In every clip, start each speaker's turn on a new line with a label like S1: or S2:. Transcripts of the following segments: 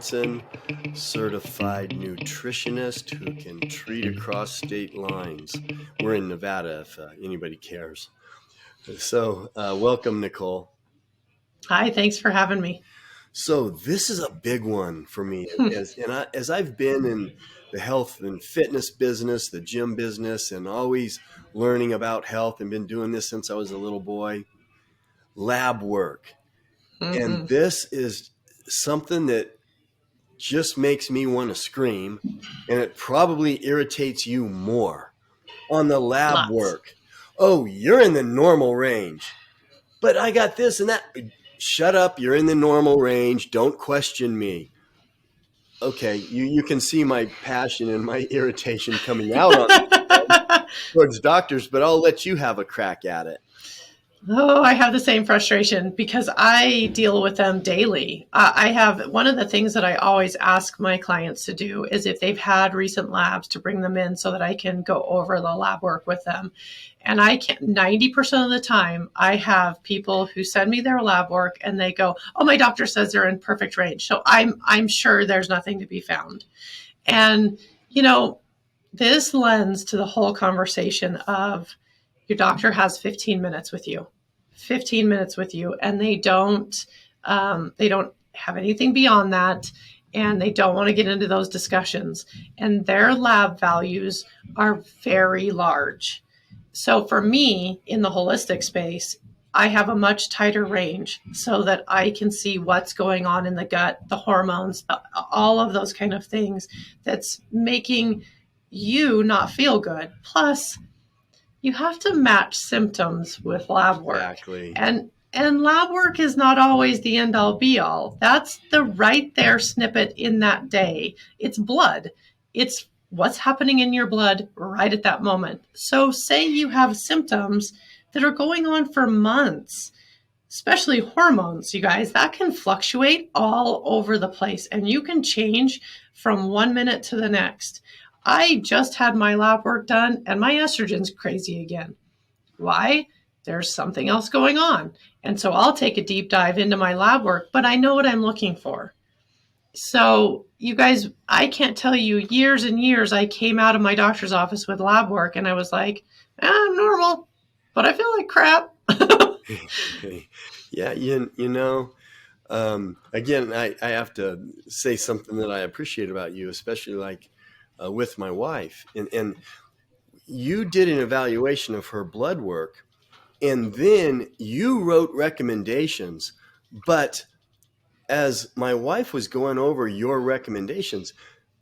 S1: Johnson, certified nutritionist who can treat across state lines. We're in Nevada if anybody cares. So welcome, Nicole.
S2: Hi, thanks for having me.
S1: So this is a big one for me. As I've been in the health and fitness business, the gym business, and always learning about health and been doing this since I was a little boy, lab work. And
S2: Mm-mm.
S1: this is something that just makes me want to scream, and it probably irritates you more on the lab
S2: Lots.
S1: work. Oh, you're in the normal range, but I got this and that. Shut up. You're in the normal range. Don't question me. Okay. You can see my passion and my irritation coming out on towards doctors, but I'll let you have a crack at it.
S2: Oh, I have the same frustration because I deal with them daily. I have one of the things that I always ask my clients to do is if they've had recent labs to bring them in so that I can go over the lab work with them. And I can 90% of the time I have people who send me their lab work and they go, "Oh, my doctor says they're in perfect range." So I'm sure there's nothing to be found. And you know, this lends to the whole conversation of your doctor has 15 minutes with you 15 minutes with you, and they don't have anything beyond that, and they don't want to get into those discussions, and their lab values are very large. So for me in the holistic space, I have a much tighter range so that I can see what's going on in the gut, the hormones, all of those kind of things that's making you not feel good. Plus, you have to match symptoms with lab work.
S1: Exactly.
S2: And lab work is not always the end all be all. That's the right there snippet in that day. It's blood. It's what's happening in your blood right at that moment. So say you have symptoms that are going on for months, especially hormones, you guys, that can fluctuate all over the place and you can change from 1 minute to the next. I just had my lab work done and my estrogen's crazy again. Why? There's something else going on. And so I'll take a deep dive into my lab work, but I know what I'm looking for. So, you guys, I can't tell you years and years I came out of my doctor's office with lab work and I was like, I'm normal, but I feel like crap.
S1: Yeah, again, I have to say something that I appreciate about you, especially like with my wife. And you did an evaluation of her blood work, and then you wrote recommendations. But as my wife was going over your recommendations,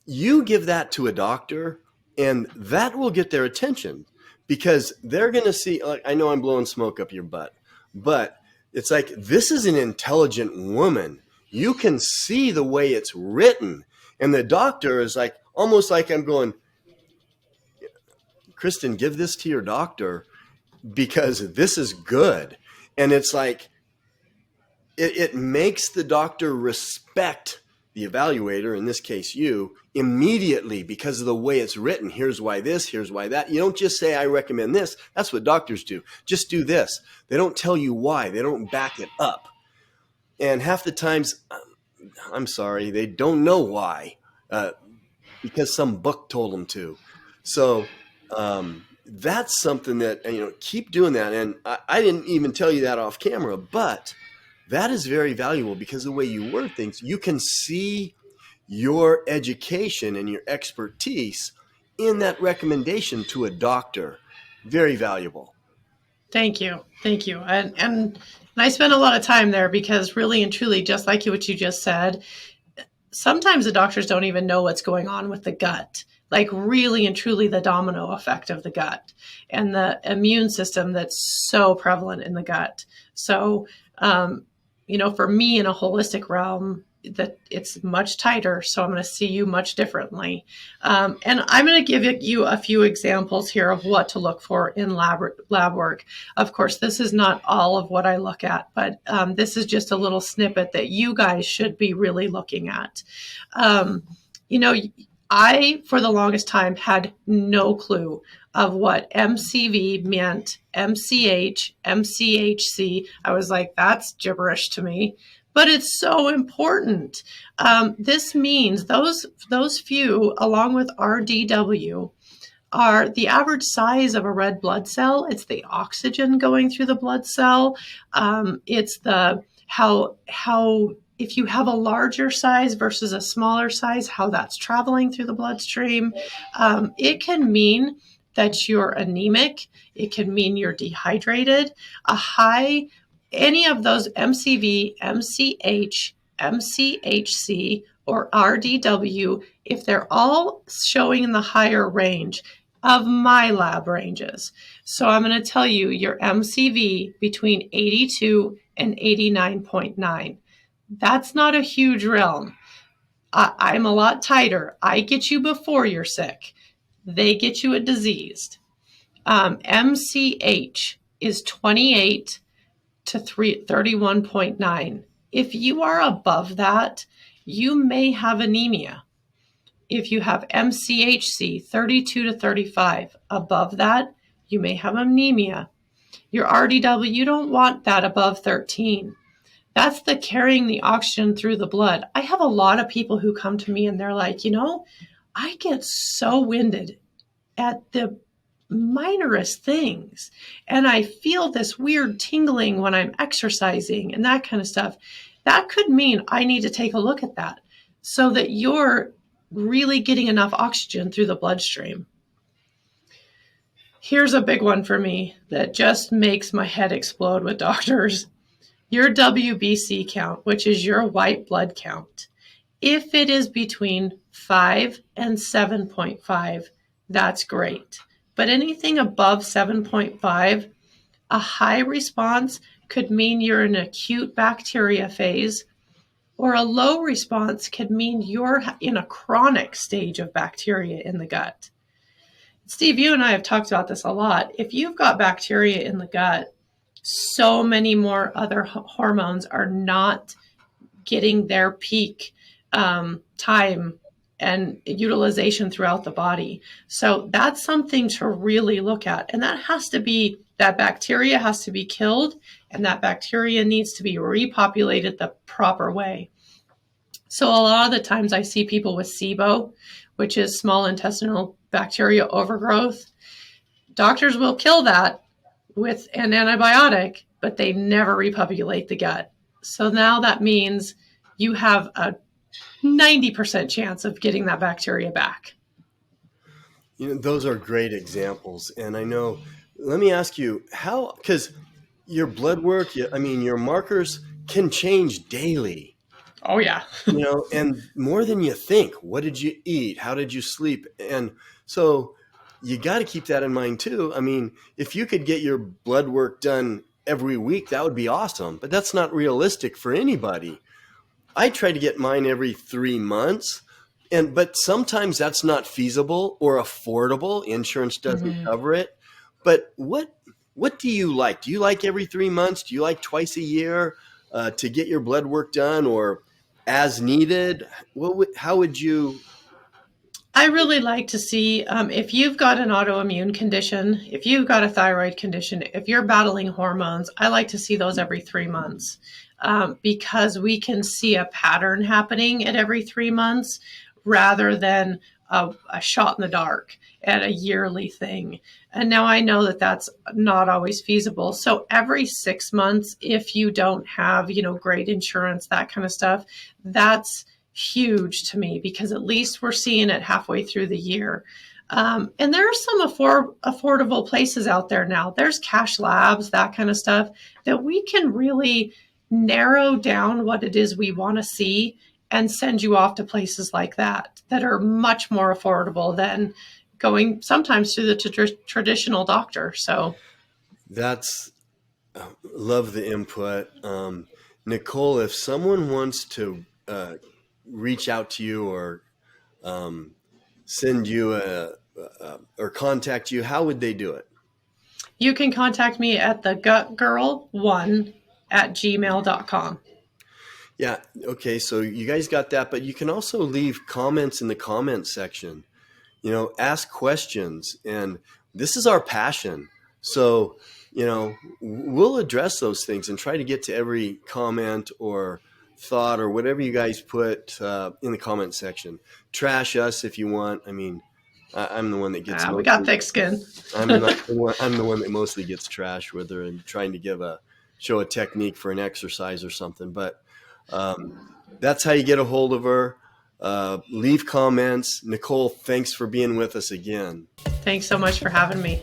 S1: you give that to a doctor, and that will get their attention because they're going to see, like, I know I'm blowing smoke up your butt, but it's like, this is an intelligent woman. You can see the way it's written. And the doctor is like, almost like I'm going, Kristen, give this to your doctor because this is good. And it's like, it makes the doctor respect the evaluator, in this case you, immediately because of the way it's written. Here's why this, here's why that. You don't just say, I recommend this. That's what doctors do. Just do this. They don't tell you why. They don't back it up. And half the times, I'm sorry, they don't know why, because some book told them to. So that's something that, keep doing that. And I didn't even tell you that off camera, but that is very valuable because the way you word things, you can see your education and your expertise in that recommendation to a doctor. Very valuable.
S2: Thank you. Thank you. And I spent a lot of time there because really and truly, just like what you just said, sometimes the doctors don't even know what's going on with the gut. Like really and truly the domino effect of the gut and the immune system that's so prevalent in the gut. So, for me in a holistic realm, that it's much tighter. So I'm going to see you much differently. And I'm going to give you a few examples here of what to look for in lab work. Of course, this is not all of what I look at, but this is just a little snippet that you guys should be really looking at. I, for the longest time, had no clue of what MCV meant, MCH, MCHC. I was like, that's gibberish to me. but it's so important. This means those few, along with RDW, are the average size of a red blood cell. It's the oxygen going through the blood cell. It's the how if you have a larger size versus a smaller size, how that's traveling through the bloodstream. It can mean that you're anemic. It can mean you're dehydrated. A high, any of those MCV, MCH, MCHC, or RDW, if they're all showing in the higher range of my lab ranges. So I'm going to tell you your MCV between 82 and 89.9. That's not a huge realm. I'm a lot tighter. I get you before you're sick. They get you diseased. MCH is 28 to 31.9. If you are above that, you may have anemia. If you have MCHC 32 to 35, above that, you may have anemia. Your RDW, you don't want that above 13. That's the carrying the oxygen through the blood. I have a lot of people who come to me and they're like, I get so winded at the minorest things. And I feel this weird tingling when I'm exercising and that kind of stuff. That could mean I need to take a look at that so that you're really getting enough oxygen through the bloodstream. Here's a big one for me that just makes my head explode with doctors. Your WBC count, which is your white blood count. If it is between 5 and 7.5, that's great. But anything above 7.5, a high response could mean you're in an acute bacteria phase, or a low response could mean you're in a chronic stage of bacteria in the gut. Steve, you and I have talked about this a lot. If you've got bacteria in the gut, so many more other hormones are not getting their peak time and utilization throughout the body. So that's something to really look at. And that bacteria has to be killed, and that bacteria needs to be repopulated the proper way. So a lot of the times I see people with SIBO, which is small intestinal bacteria overgrowth. Doctors will kill that with an antibiotic, but they never repopulate the gut. So now that means you have a 90% chance of getting that bacteria back.
S1: Those are great examples. And I know, let me ask you how, because your blood work, your markers can change daily.
S2: Oh, yeah.
S1: And more than you think. What did you eat? How did you sleep? And so you got to keep that in mind too. If you could get your blood work done every week, that would be awesome. But that's not realistic for anybody. I try to get mine every 3 months, but sometimes that's not feasible or affordable. Insurance doesn't cover it. But what do you like? Do you like every 3 months? Do you like twice a year to get your blood work done, or as needed? How would you?
S2: I really like to see if you've got an autoimmune condition, if you've got a thyroid condition, if you're battling hormones, I like to see those every 3 months because we can see a pattern happening at every 3 months rather than a shot in the dark at a yearly thing. And now I know that that's not always feasible. So every 6 months, if you don't have, great insurance, that kind of stuff, that's huge to me because at least we're seeing it halfway through the year. And there are some affordable places out there now. There's cash labs, that kind of stuff, that we can really narrow down what it is we want to see and send you off to places like that are much more affordable than going sometimes to the traditional doctor. So
S1: that's, love the input. Nicole, if someone wants to reach out to you or send you or contact you, how would they do it?
S2: You can contact me at thegutgirl1@gmail.com.
S1: Yeah. Okay. So you guys got that, but you can also leave comments in the comment section, ask questions, and this is our passion. So, we'll address those things and try to get to every comment or thought or whatever you guys put in the comment section. Trash us if you want. I mean, I'm the one that gets.
S2: We got thick skin.
S1: I'm the one that mostly gets trashed with her and trying to show a technique for an exercise or something. But that's how you get a hold of her. Leave comments. Nicole, thanks for being with us again.
S2: Thanks so much for having me.